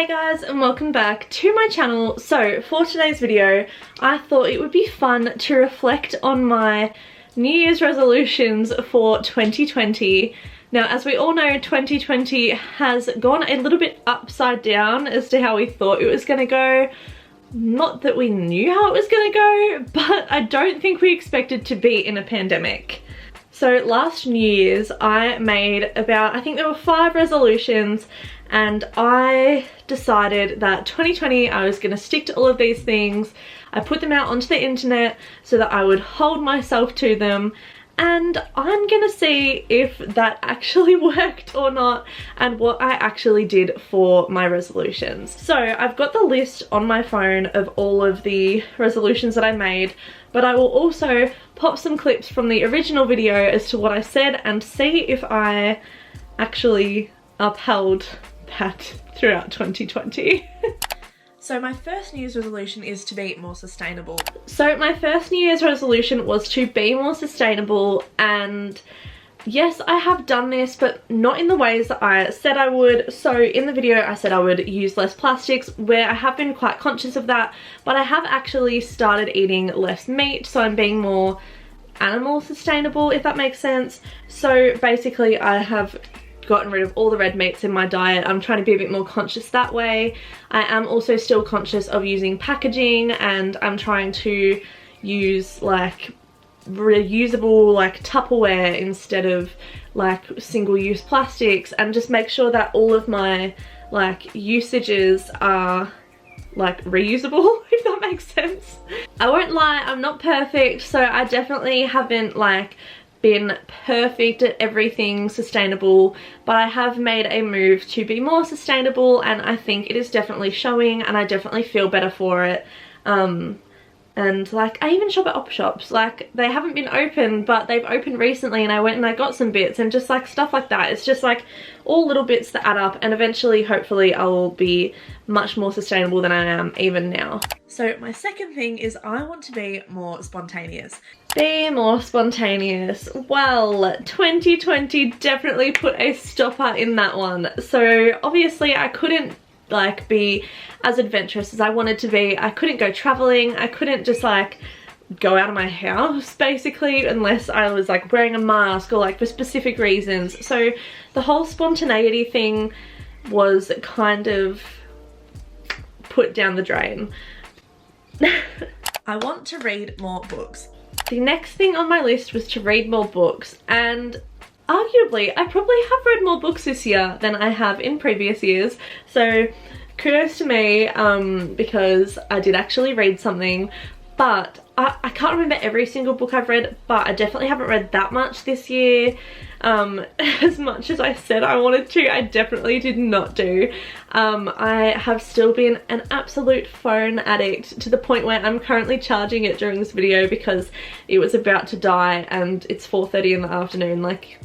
Hey guys, and welcome back to my channel. So for today's video, I thought it would be fun to reflect on my New Year's resolutions for 2020. Now, as we all know, 2020 has gone a little bit upside down as to how we thought it was gonna go. Not that we knew how it was gonna go, but I don't think we expected to be in a pandemic. So last New Year's I made about, I think there were 5 resolutions, and I decided that 2020 I was gonna stick to all of these things. I put them out onto the internet so that I would hold myself to them, and I'm gonna see if that actually worked or not and what I actually did for my resolutions. So I've got the list on my phone of all of the resolutions that I made, but I will also pop some clips from the original video as to what I said and see if I actually upheld that throughout 2020. So my first New Year's resolution is to be more sustainable. So my first New Year's resolution was to be more sustainable, and yes, I have done this, but not in the ways that I said I would. So in the video I said I would use less plastics, where I have been quite conscious of that, but I have actually started eating less meat, so I'm being more animal sustainable, if that makes sense. So basically I have gotten rid of all the red meats in my diet. I'm trying to be a bit more conscious that way. I am also still conscious of using packaging, and I'm trying to use like reusable like Tupperware instead of like single-use plastics, and just make sure that all of my like usages are like reusable, if that makes sense. I won't lie, I'm not perfect, so I definitely haven't like been perfect at everything sustainable, but I have made a move to be more sustainable, and I think it is definitely showing, and I definitely feel better for it. And like I even shop at op shops, like they haven't been open but they've opened recently, and I went and I got some bits and just like stuff like that. It's just like all little bits that add up, and eventually hopefully I will be much more sustainable than I am even now. So my second thing is I want to be more spontaneous. Be more spontaneous. Well, 2020 definitely put a stopper in that one. So obviously I couldn't like be as adventurous as I wanted to be. I couldn't go traveling. I couldn't just like go out of my house basically unless I was like wearing a mask or like for specific reasons. So the whole spontaneity thing was kind of put down the drain. I want to read more books. The next thing on my list was to read more books, and arguably I probably have read more books this year than I have in previous years, so kudos to me, because I did actually read something. But I can't remember every single book I've read, but I definitely haven't read that much this year. As much as I said I wanted to, I definitely did not do. I have still been an absolute phone addict, to the point where I'm currently charging it during this video because it was about to die and it's 4:30 in the afternoon. Like,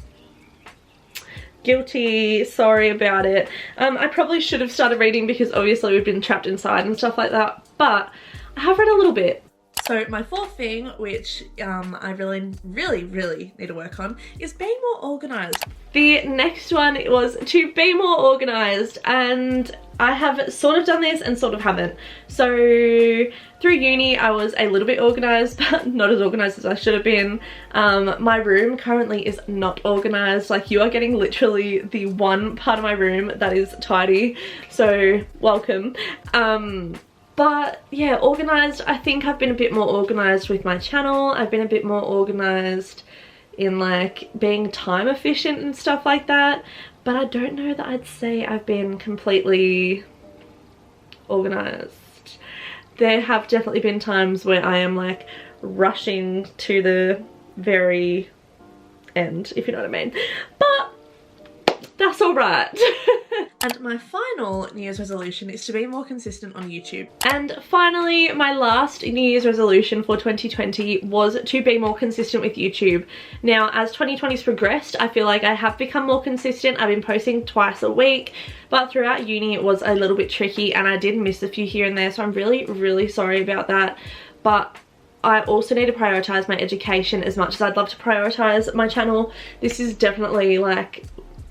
guilty, sorry about it. I probably should have started reading because obviously we've been trapped inside and stuff like that, but I have read a little bit. So my fourth thing, which I really need to work on, is being more organised. The next one was to be more organised, and I have sort of done this and sort of haven't. So through uni I was a little bit organised, but not as organised as I should have been. My room currently is not organised. Like, you are getting literally the one part of my room that is tidy, so welcome. But yeah, organised. I think I've been a bit more organised with my channel. I've been a bit more organised in like being time efficient and stuff like that. But I don't know that I'd say I've been completely organised. There have definitely been times where I am like rushing to the very end, if you know what I mean. But that's alright. And my final New Year's resolution is to be more consistent on YouTube. And finally, my last New Year's resolution for 2020 was to be more consistent with YouTube. Now, as 2020's progressed, I feel like I have become more consistent. I've been posting twice a week, but throughout uni it was a little bit tricky and I did miss a few here and there, so I'm really sorry about that. But I also need to prioritise my education as much as I'd love to prioritise my channel. This is definitely like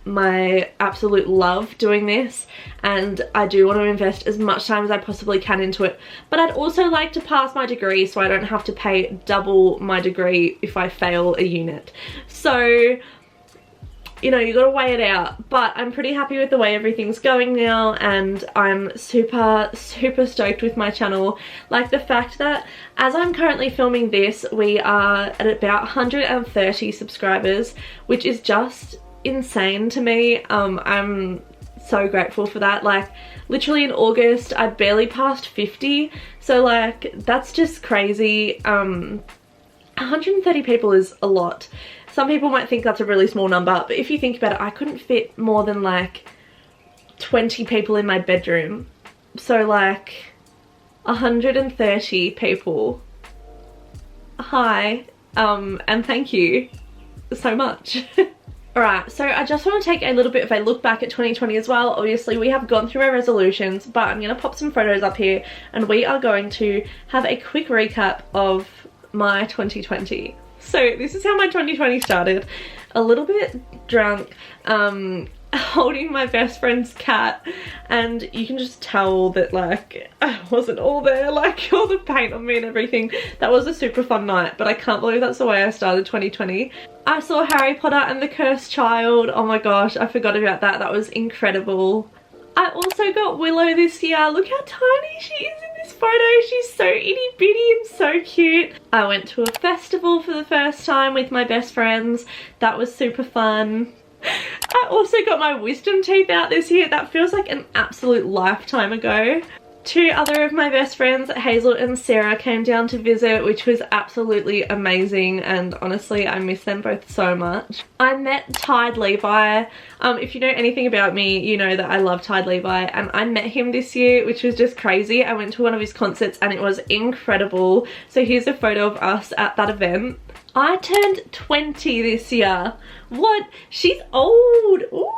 my absolute love doing this, and I do want to invest as much time as I possibly can into it, but I'd also like to pass my degree so I don't have to pay double my degree if I fail a unit. So, you know, you gotta weigh it out, but I'm pretty happy with the way everything's going now, and I'm super stoked with my channel. Like the fact that as I'm currently filming this, we are at about 130 subscribers, which is just insane to me. I'm so grateful for that. Like literally in August I barely passed 50, so like that's just crazy. 130 people is a lot. Some people might think that's a really small number, but if you think about it, I couldn't fit more than like 20 people in my bedroom. So like 130 people. Hi, and thank you so much. Alright, so I just want to take a little bit of a look back at 2020 as well. Obviously we have gone through our resolutions, but I'm going to pop some photos up here and we are going to have a quick recap of my 2020. So this is how my 2020 started. A little bit drunk, holding my best friend's cat, and you can just tell that like I wasn't all there, like all the paint on me and everything. That was a super fun night, but I can't believe that's the way I started 2020. I saw Harry Potter and the Cursed Child. Oh my gosh, I forgot about that. That was incredible. I also got Willow this year. Look how tiny she is in this photo. She's so itty bitty and so cute. I went to a festival for the first time with my best friends. That was super fun. I also got my wisdom teeth out this year. That feels like an absolute lifetime ago. Two other of my best friends, Hazel and Sarah, came down to visit, which was absolutely amazing, and honestly I miss them both so much. I met Tide Levi. If you know anything about me, you know that I love Tide Levi, and I met him this year, which was just crazy. I went to one of his concerts and it was incredible. So here's a photo of us at that event. I turned 20 this year. What? She's old. Ooh.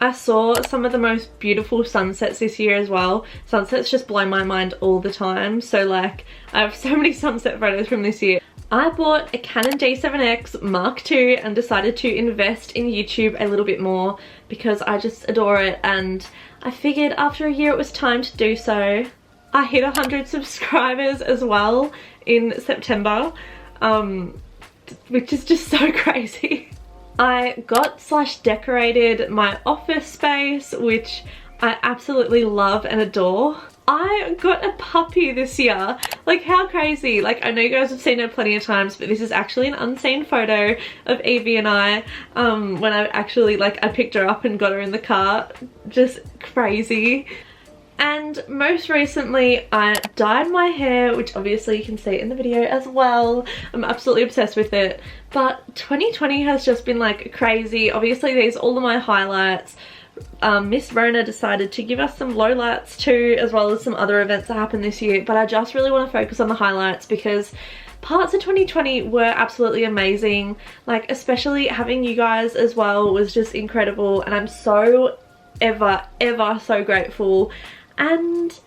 I saw some of the most beautiful sunsets this year as well. Sunsets just blow my mind all the time. So like, I have so many sunset photos from this year. I bought a Canon D7X Mark II and decided to invest in YouTube a little bit more because I just adore it, and I figured after a year it was time to do so. I hit 100 subscribers as well in September, which is just so crazy. I got / decorated my office space, which I absolutely love and adore. I got a puppy this year. Like, how crazy. Like, I know you guys have seen her plenty of times, but this is actually an unseen photo of Evie and I when I actually, like, I picked her up and got her in the car. Just crazy. And most recently I dyed my hair, which obviously you can see in the video as well. I'm absolutely obsessed with it. But 2020 has just been like crazy. Obviously these are all of my highlights. Miss Rona decided to give us some lowlights too, as well as some other events that happened this year. But I just really want to focus on the highlights because parts of 2020 were absolutely amazing. Like, especially having you guys as well was just incredible, and I'm so ever so grateful. And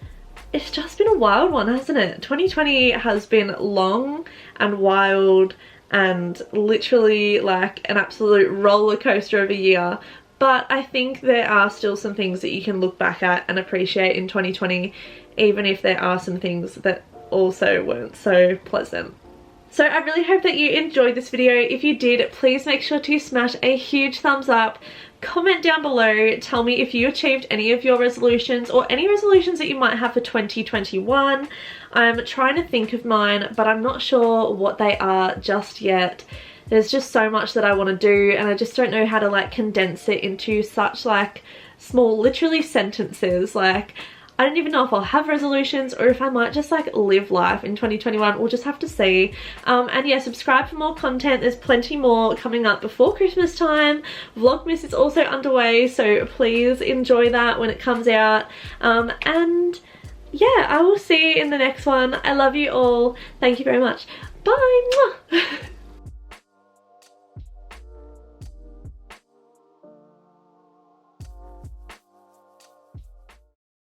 it's just been a wild one, hasn't it? 2020 has been long and wild and literally like an absolute roller coaster of a year. But I think there are still some things that you can look back at and appreciate in 2020, even if there are some things that also weren't so pleasant. So I really hope that you enjoyed this video. If you did, please make sure to smash a huge thumbs up. Comment down below, tell me if you achieved any of your resolutions or any resolutions that you might have for 2021. I'm trying to think of mine, but I'm not sure what they are just yet. There's just so much that I want to do, and I just don't know how to like condense it into such like small, literally sentences. Like, I don't even know if I'll have resolutions or if I might just like live life in 2021. We'll just have to see. And yeah, subscribe for more content. There's plenty more coming up before Christmas time. Vlogmas is also underway, so please enjoy that when it comes out. And yeah, I will see you in the next one. I love you all. Thank you very much. Bye.